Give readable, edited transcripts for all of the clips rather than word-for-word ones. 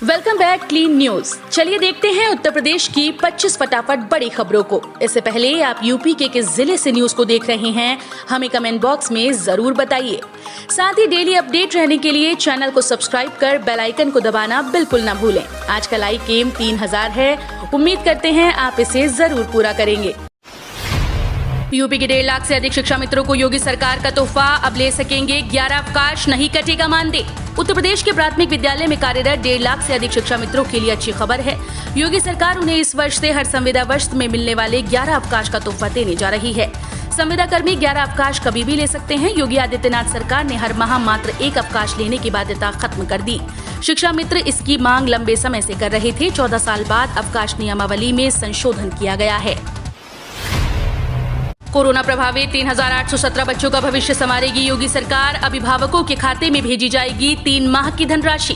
Welcome back clean news. चलिए देखते हैं उत्तर प्रदेश की 25 फटाफट बड़ी खबरों को। इससे पहले आप यूपी के किस जिले से न्यूज को देख रहे हैं, हमें कमेंट बॉक्स में जरूर बताइए। साथ ही डेली अपडेट रहने के लिए चैनल को सब्सक्राइब कर बेल आइकन को दबाना बिल्कुल न भूलें। आज का लाइक एम 3000 है, उम्मीद करते हैं आप इसे जरूर पूरा करेंगे। यूपी के 1.5 लाख से अधिक शिक्षा मित्रों को योगी सरकार का तोहफा, अब ले सकेंगे 11 अवकाश, नहीं कटेगा मानदेय। उत्तर प्रदेश के प्राथमिक विद्यालय में कार्यरत 1.5 लाख से अधिक शिक्षा मित्रों के लिए अच्छी खबर है। योगी सरकार उन्हें इस वर्ष से हर संविदा वर्ष में मिलने वाले 11 अवकाश का तोहफा देने जा रही है। संविदा कर्मी 11 अवकाश कभी भी ले सकते हैं। योगी आदित्यनाथ सरकार ने हर माह मात्र 1 अवकाश लेने की बाध्यता खत्म कर दी। शिक्षा मित्र इसकी मांग लंबे समय से कर रहे थे। 14 साल बाद अवकाश नियमावली में संशोधन किया गया है। कोरोना प्रभावित 3817 बच्चों का भविष्य संवारेगी योगी सरकार, अभिभावकों के खाते में भेजी जाएगी 3 माह की धनराशि।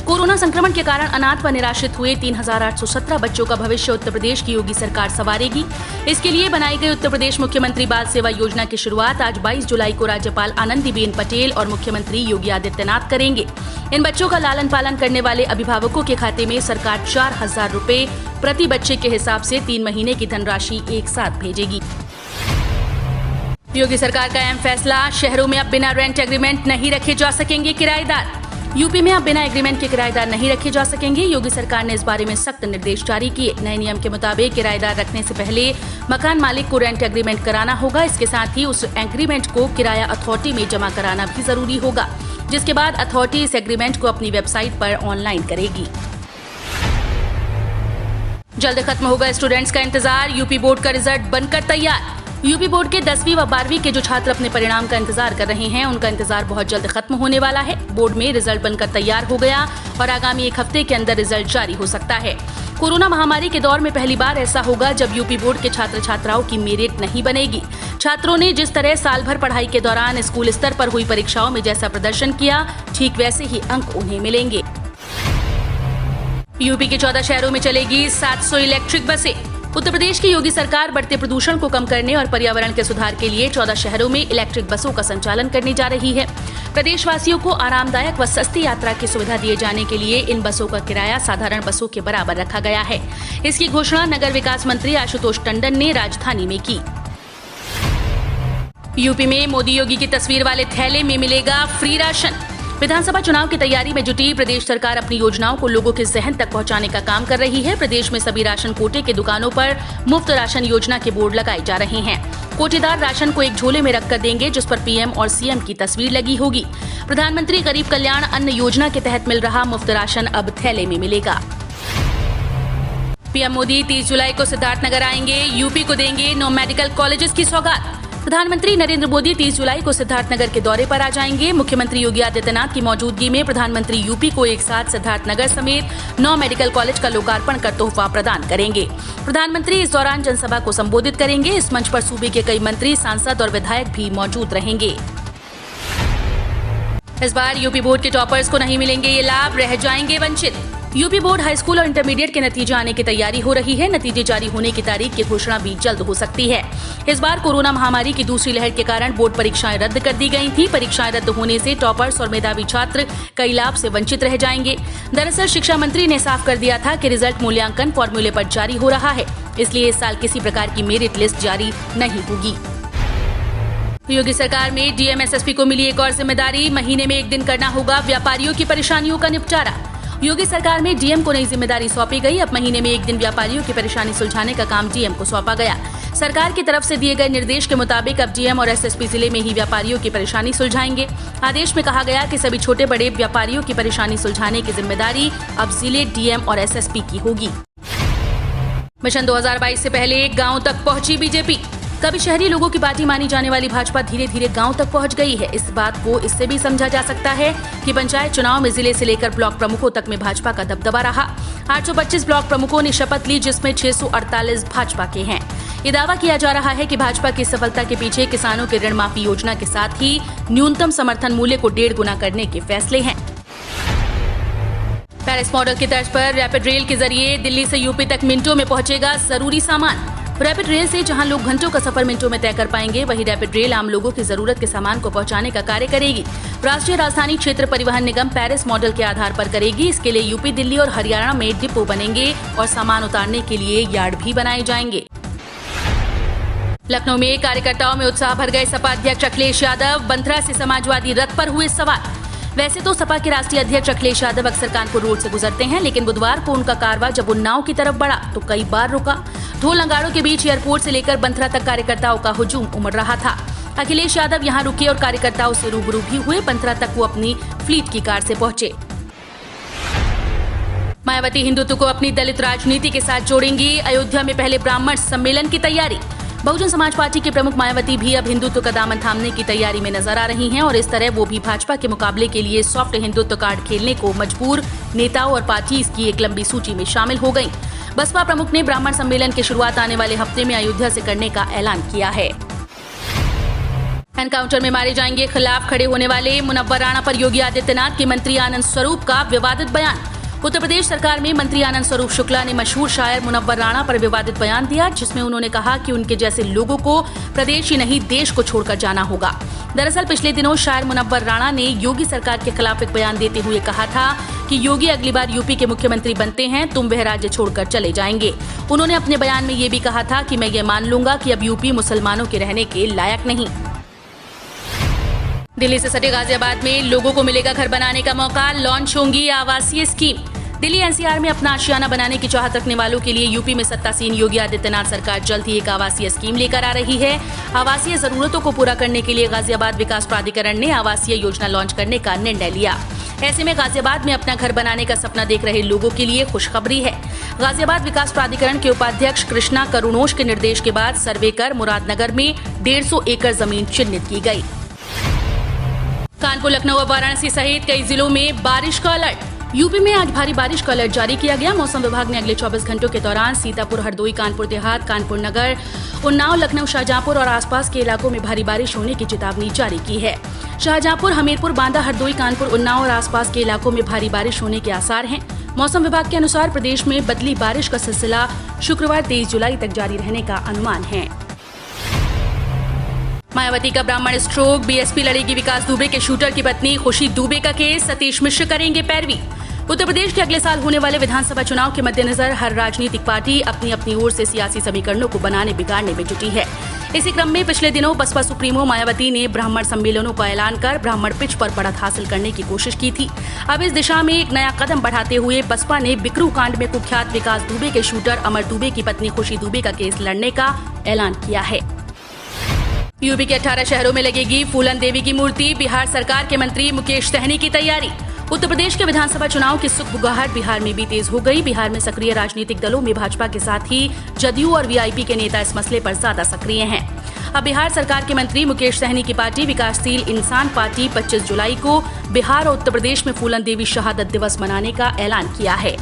कोरोना संक्रमण के कारण अनाथ व निराश्रित हुए 3817 बच्चों का भविष्य उत्तर प्रदेश की योगी सरकार संवारेगी। इसके लिए बनाई गई उत्तर प्रदेश मुख्यमंत्री बाल सेवा योजना की शुरुआत आज 22 जुलाई को राज्यपाल आनंदीबेन पटेल और मुख्यमंत्री योगी आदित्यनाथ करेंगे। इन बच्चों का लालन पालन करने वाले अभिभावकों के खाते में सरकार 4000 रूपए प्रति बच्चे के हिसाब से 3 महीने की धनराशि एक साथ भेजेगी। योगी सरकार का अहम फैसला, शहरों में अब बिना रेंट एग्रीमेंट नहीं रखे जा सकेंगे किराएदार। यूपी में अब बिना एग्रीमेंट के किराएदार नहीं रखे जा सकेंगे। योगी सरकार ने इस बारे में सख्त निर्देश जारी किए। नए नियम के मुताबिक किराएदार रखने से पहले मकान मालिक को रेंट एग्रीमेंट कराना होगा। इसके साथ ही उस एग्रीमेंट को किराया अथॉरिटी में जमा कराना भी जरूरी होगा, जिसके बाद अथॉरिटी इस एग्रीमेंट को अपनी वेबसाइट पर ऑनलाइन करेगी। जल्द खत्म होगा स्टूडेंट्स का इंतजार, यूपी बोर्ड का रिजल्ट बनकर तैयार। यूपी बोर्ड के 10वीं व 12वीं के जो छात्र अपने परिणाम का इंतजार कर रहे हैं, उनका इंतजार बहुत जल्द खत्म होने वाला है। बोर्ड में रिजल्ट बनकर तैयार हो गया और आगामी 1 हफ्ते के अंदर रिजल्ट जारी हो सकता है। कोरोना महामारी के दौर में पहली बार ऐसा होगा जब यूपी बोर्ड के छात्र छात्राओं की मेरिट नहीं बनेगी। छात्रों ने जिस तरह साल भर पढ़ाई के दौरान स्कूल स्तर पर हुई परीक्षाओं में जैसा प्रदर्शन किया, ठीक वैसे ही अंक उन्हें मिलेंगे। यूपी के 14 शहरों में चलेगी 700 इलेक्ट्रिक बसें। उत्तर प्रदेश की योगी सरकार बढ़ते प्रदूषण को कम करने और पर्यावरण के सुधार के लिए 14 शहरों में इलेक्ट्रिक बसों का संचालन करने जा रही है। प्रदेशवासियों को आरामदायक व सस्ती यात्रा की सुविधा दिए जाने के लिए इन बसों का किराया साधारण बसों के बराबर रखा गया है। इसकी घोषणा नगर विकास मंत्री आशुतोष टंडन ने राजधानी में की। यूपी में मोदी योगी की तस्वीर वाले थैले में मिलेगा फ्री राशन। विधानसभा चुनाव की तैयारी में जुटी प्रदेश सरकार अपनी योजनाओं को लोगों के जहन तक पहुंचाने का काम कर रही है। प्रदेश में सभी राशन कोटे के दुकानों पर मुफ्त राशन योजना के बोर्ड लगाए जा रहे हैं। कोटेदार राशन को एक झोले में रखकर देंगे, जिस पर पीएम और सीएम की तस्वीर लगी होगी। प्रधानमंत्री गरीब कल्याण अन्न योजना के तहत मिल रहा मुफ्त राशन अब थैले में मिलेगा। पीएम मोदी 30 जुलाई को सिद्धार्थनगर आएंगे, यूपी को देंगे 9 मेडिकल कॉलेजेस की सौगात। प्रधानमंत्री नरेंद्र मोदी 30 जुलाई को सिद्धार्थनगर के दौरे पर आ जाएंगे। मुख्यमंत्री योगी आदित्यनाथ की मौजूदगी में प्रधानमंत्री यूपी को एक साथ सिद्धार्थनगर समेत 9 मेडिकल कॉलेज का लोकार्पण कर तोहफा प्रदान करेंगे। प्रधानमंत्री इस दौरान जनसभा को संबोधित करेंगे। इस मंच पर सूबे के कई मंत्री, सांसद और विधायक भी मौजूद रहेंगे। इस बार यूपी बोर्ड के टॉपर्स को नहीं मिलेंगे ये लाभ, रह जाएंगे वंचित। यूपी बोर्ड हाई स्कूल और इंटरमीडिएट के नतीजे आने की तैयारी हो रही है। नतीजे जारी होने की तारीख की घोषणा भी जल्द हो सकती है। इस बार कोरोना महामारी की दूसरी लहर के कारण बोर्ड परीक्षाएं रद्द कर दी गई थी। परीक्षाएं रद्द होने से टॉपर्स और मेधावी छात्र कई लाभ से वंचित रह जाएंगे। दरअसल शिक्षा मंत्री ने साफ कर दिया था कि रिजल्ट मूल्यांकन फॉर्मूले पर जारी हो रहा है, इसलिए इस साल किसी प्रकार की मेरिट लिस्ट जारी नहीं होगी। योगी सरकार में डीएम एसएसपी को मिली एक और जिम्मेदारी, महीने में 1 दिन करना होगा व्यापारियों की परेशानियों का निपटारा। योगी सरकार में डीएम को नई जिम्मेदारी सौंपी गई। अब महीने में 1 दिन व्यापारियों की परेशानी सुलझाने का काम डीएम को सौंपा गया। सरकार की तरफ से दिए गए निर्देश के मुताबिक अब डीएम और एसएसपी जिले में ही व्यापारियों की परेशानी सुलझाएंगे। आदेश में कहा गया कि सभी छोटे बड़े व्यापारियों की परेशानी सुलझाने की जिम्मेदारी अब जिले डीएम और एसएसपी की होगी। मिशन 2022 से पहले गाँव तक पहुंची बीजेपी। कभी शहरी लोगों की पार्टी मानी जाने वाली भाजपा धीरे धीरे गांव तक पहुंच गई है। इस बात को इससे भी समझा जा सकता है कि पंचायत चुनाव में जिले से लेकर ब्लॉक प्रमुखों तक में भाजपा का दबदबा रहा। 825 ब्लॉक प्रमुखों ने शपथ ली, जिसमें 648 भाजपा के हैं। ये दावा किया जा रहा है कि भाजपा की सफलता के पीछे किसानों के ऋण माफी योजना के साथ ही न्यूनतम समर्थन मूल्य को 1.5 गुना करने के फैसले हैं। पेरिस मॉडल की तर्ज पर रैपिड रेल के जरिए दिल्ली से यूपी तक मिनटों में पहुंचेगा जरूरी सामान। रैपिड रेल से जहां लोग घंटों का सफर मिनटों में तय कर पाएंगे, वहीं रैपिड रेल आम लोगों की जरूरत के सामान को पहुंचाने का कार्य करेगी। राष्ट्रीय राजधानी क्षेत्र परिवहन निगम पेरिस मॉडल के आधार पर करेगी। इसके लिए यूपी, दिल्ली और हरियाणा में डिपो बनेंगे और सामान उतारने के लिए यार्ड भी बनाए जाएंगे। लखनऊ में कार्यकर्ताओं में उत्साह भर गए। सपा अध्यक्ष अखिलेश यादव बंथरा से समाजवादी रथ पर हुए सवार। वैसे तो सपा के राष्ट्रीय अध्यक्ष अखिलेश यादव अक्सर कानपुर रोड से गुजरते हैं, लेकिन बुधवार को उनका कारवां जब उन्नाव की तरफ बढ़ा तो कई बार रुका। ढोल नगाड़ों के बीच एयरपोर्ट से लेकर बंथरा तक कार्यकर्ताओं का हुजूम उमड़ रहा था। अखिलेश यादव यहां रुके और कार्यकर्ताओं से रूबरू भी हुए। बंथरा तक वो अपनी फ्लीट की कार से पहुंचे। मायावती हिंदुत्व को अपनी दलित राजनीति के साथ जोड़ेंगी। अयोध्या में पहले ब्राह्मण सम्मेलन की तैयारी। बहुजन समाज पार्टी के प्रमुख मायावती भी अब हिंदुत्व का दामन थामने की तैयारी में नजर आ रही हैं और इस तरह वो भी भाजपा के मुकाबले के लिए सॉफ्ट हिंदुत्व कार्ड खेलने को मजबूर। नेताओं और पार्टी की एक लंबी सूची में शामिल हो गयी। बसपा प्रमुख ने ब्राह्मण सम्मेलन की शुरुआत आने वाले हफ्ते में अयोध्या से करने का ऐलान किया है। एनकाउंटर में मारे जाएंगे खिलाफ खड़े होने वाले मुनव्वर राणा पर योगी आदित्यनाथ के मंत्री आनंद स्वरूप का विवादित बयान। उत्तर प्रदेश सरकार में मंत्री आनंद स्वरूप शुक्ला ने मशहूर शायर मुनव्वर राणा पर विवादित बयान दिया, जिसमें उन्होंने कहा कि उनके जैसे लोगों को प्रदेश ही नहीं देश को छोड़कर जाना होगा। दरअसल पिछले दिनों शायर मुनव्वर राणा ने योगी सरकार के खिलाफ एक बयान देते हुए कहा था कि योगी अगली बार यूपी के मुख्यमंत्री बनते हैं, तुम वह राज्य छोड़कर चले जाएंगे। उन्होंने अपने बयान में ये भी कहा था कि मैं ये मान लूंगा कि अब यूपी मुसलमानों के रहने के लायक नहीं। दिल्ली से सटे गाजियाबाद में लोगों को मिलेगा घर बनाने का मौका। लॉन्च होंगी आवासीय स्कीम। दिल्ली एनसीआर में अपना आशियाना बनाने की चाहत रखने वालों के लिए यूपी में सत्तासीन योगी आदित्यनाथ सरकार जल्द ही एक आवासीय स्कीम लेकर आ रही है। आवासीय जरूरतों को पूरा करने के लिए गाजियाबाद विकास प्राधिकरण ने आवासीय योजना लॉन्च करने का निर्णय लिया। ऐसे में गाजियाबाद में अपना घर बनाने का सपना देख रहे लोगों के लिए खुशखबरी है। गाजियाबाद विकास प्राधिकरण के उपाध्यक्ष कृष्णा करुणोश के निर्देश के बाद सर्वे कर मुरादनगर में 150 एकड़ जमीन चिन्हित की गई। कानपुर, लखनऊ और वाराणसी सहित कई जिलों में बारिश का अलर्ट। यूपी में आज भारी बारिश का अलर्ट जारी किया गया। मौसम विभाग ने अगले 24 घंटों के दौरान सीतापुर, हरदोई, कानपुर देहात, कानपुर नगर, उन्नाव, लखनऊ, शाहजहांपुर और आसपास के इलाकों में भारी बारिश होने की चेतावनी जारी की है। शाहजहांपुर, हमीरपुर, बांदा, हरदोई, कानपुर, उन्नाव और आसपास के इलाकों में भारी बारिश होने के आसार हैं। मौसम विभाग के अनुसार प्रदेश में बदली बारिश का सिलसिला शुक्रवार 23 जुलाई तक जारी रहने का अनुमान है। मायावती का ब्राह्मण स्ट्रोक। बीएसपी लड़ेगी विकास दुबे के शूटर की पत्नी खुशी दुबे का केस। सतीश मिश्र करेंगे पैरवी। उत्तर प्रदेश के अगले साल होने वाले विधानसभा चुनाव के मद्देनजर हर राजनीतिक पार्टी अपनी अपनी ओर से सियासी समीकरणों को बनाने बिगाड़ने में जुटी है। इसी क्रम में पिछले दिनों बसपा सुप्रीमो मायावती ने ब्राह्मण सम्मेलनों का ऐलान कर ब्राह्मण पिच पर बढ़त हासिल करने की कोशिश की थी। अब इस दिशा में एक नया कदम बढ़ाते हुए बसपा ने बिकरू कांड में कुख्यात विकास दुबे के शूटर अमर दुबे की पत्नी खुशी दुबे का केस लड़ने का ऐलान किया है। यूपी के 18 शहरों में लगेगी फूलन देवी की मूर्ति। बिहार सरकार के मंत्री मुकेश सहनी की तैयारी। उत्तर प्रदेश के विधानसभा चुनाव की सुगबुगाहट बिहार में भी तेज हो गई। बिहार में सक्रिय राजनीतिक दलों में भाजपा के साथ ही जदयू और वीआईपी के नेता इस मसले पर ज्यादा सक्रिय हैं। अब बिहार सरकार के मंत्री मुकेश सहनी की पार्टी विकासशील इंसान पार्टी 25 जुलाई को बिहार और उत्तर प्रदेश में फूलन देवी शहादत दिवस मनाने का ऐलान किया है।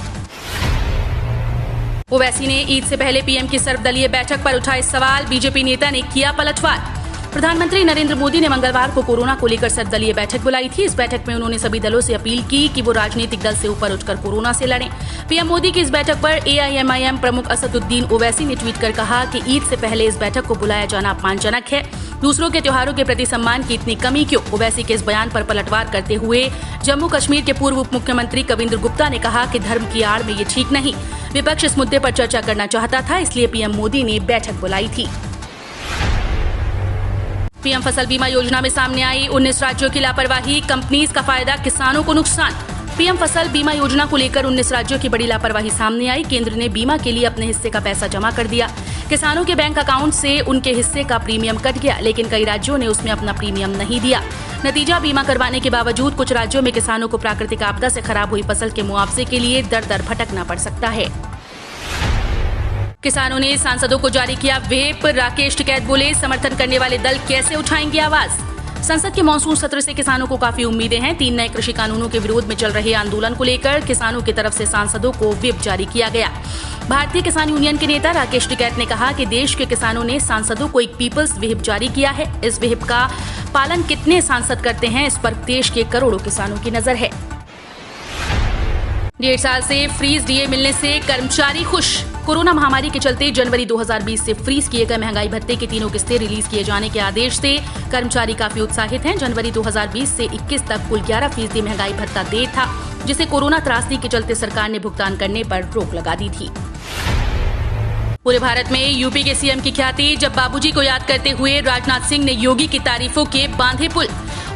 ओवैसी ने ईद से पहले पीएम की सर्वदलीय बैठक पर उठाए सवाल। बीजेपी नेता ने किया पलटवार। प्रधानमंत्री नरेंद्र मोदी ने मंगलवार को कोरोना को लेकर सर्वदलीय बैठक बुलाई थी। इस बैठक में उन्होंने सभी दलों से अपील की कि वो राजनीतिक दल से ऊपर उठकर कोरोना से लड़ें। पीएम मोदी की इस बैठक पर एआईएमआईएम प्रमुख असदुद्दीन ओवैसी ने ट्वीट कर कहा कि ईद से पहले इस बैठक को बुलाया जाना अपमानजनक है। दूसरों के त्योहारों के प्रति सम्मान की इतनी कमी क्यों? ओवैसी के इस बयान पर पलटवार करते हुए जम्मू कश्मीर के पूर्व उप मुख्यमंत्री कविंद्र गुप्ता ने कहा कि धर्म की आड़ में ये ठीक नहीं। विपक्ष इस मुद्दे पर चर्चा करना चाहता था, इसलिए पीएम मोदी ने बैठक बुलाई थी। पीएम फसल बीमा योजना में सामने आई 19 राज्यों की लापरवाही। कंपनीज का फायदा, किसानों को नुकसान। पीएम फसल बीमा योजना को लेकर 19 राज्यों की बड़ी लापरवाही सामने आई। केंद्र ने बीमा के लिए अपने हिस्से का पैसा जमा कर दिया। किसानों के बैंक अकाउंट से उनके हिस्से का प्रीमियम कट गया, लेकिन कई राज्यों ने उसमें अपना प्रीमियम नहीं दिया। नतीजा, बीमा करवाने के बावजूद कुछ राज्यों में किसानों को प्राकृतिक आपदा से खराब हुई फसल के मुआवजे के लिए दर दर भटकना पड़ सकता है। किसानों ने सांसदों को जारी किया व्हिप। राकेश टिकैत बोले, समर्थन करने वाले दल कैसे उठाएंगे आवाज। संसद के मॉनसून सत्र से किसानों को काफी उम्मीदें हैं। 3 नए कृषि कानूनों के विरोध में चल रहे आंदोलन को लेकर किसानों की तरफ से सांसदों को व्हिप जारी किया गया। भारतीय किसान यूनियन के नेता राकेश टिकैत ने कहा कि देश के किसानों ने सांसदों को एक पीपल्स व्हिप जारी किया है। इस व्हिप का पालन कितने सांसद करते हैं, इस पर देश के करोड़ों किसानों की नजर है। 1.5 साल से फ्रीज डीए मिलने से कर्मचारी खुश। कोरोना महामारी के चलते जनवरी 2020 से फ्रीज किए गए महंगाई भत्ते की 3 किस्तें रिलीज किए जाने के आदेश से कर्मचारी काफी उत्साहित हैं। जनवरी 2020 से 21 तक कुल 11% महंगाई भत्ता देय था, जिसे कोरोना त्रासदी के चलते सरकार ने भुगतान करने पर रोक लगा दी थी। पूरे भारत में यूपी के सीएम की ख्याति, जब बाबूजी को याद करते हुए राजनाथ सिंह ने योगी की तारीफों के बांधे पुल।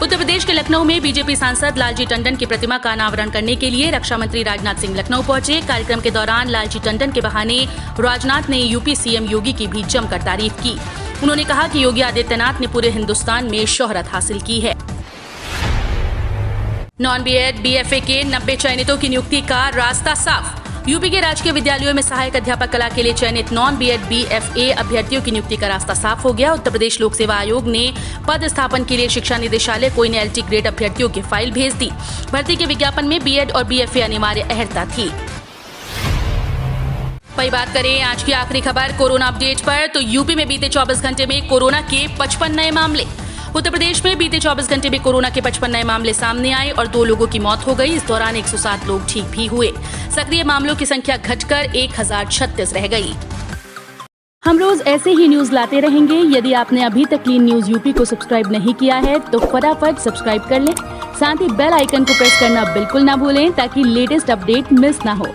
उत्तर प्रदेश के लखनऊ में बीजेपी सांसद लालजी टंडन की प्रतिमा का अनावरण करने के लिए रक्षा मंत्री राजनाथ सिंह लखनऊ पहुंचे। कार्यक्रम के दौरान लालजी टंडन के बहाने राजनाथ ने यूपी सीएम योगी की भी जमकर तारीफ की। उन्होंने कहा कि योगी आदित्यनाथ ने पूरे हिंदुस्तान में शोहरत हासिल की है। नॉन बीएड बीएफए के 90 चयनितों की नियुक्ति का रास्ता साफ। यूपी के राजकीय विद्यालयों में सहायक अध्यापक कला के लिए चयनित नॉन बीएड बीएफए अभ्यर्थियों की नियुक्ति का रास्ता साफ हो गया। उत्तर प्रदेश लोक सेवा आयोग ने पद स्थापन के लिए शिक्षा निदेशालय को NLT ग्रेड अभ्यर्थियों की फाइल भेज दी। भर्ती के विज्ञापन में बीएड और बीएफए अनिवार्य अहर्ता थी। वही बात करें आज की आखिरी खबर कोरोना अपडेट पर, तो यूपी में बीते 24 घंटे में कोरोना के 55 नए मामले। उत्तर प्रदेश में बीते 24 घंटे में कोरोना के 55 नए मामले सामने आए और 2 लोगों की मौत हो गई। इस दौरान 107 लोग ठीक भी हुए। सक्रिय मामलों की संख्या घटकर 1036 रह गई। हम रोज ऐसे ही न्यूज लाते रहेंगे। यदि आपने अभी तक क्लीन न्यूज यूपी को सब्सक्राइब नहीं किया है तो फटाफट सब्सक्राइब कर लें। साथ ही बेल आइकन को प्रेस करना बिल्कुल ना भूलें ताकि लेटेस्ट अपडेट मिस ना हो।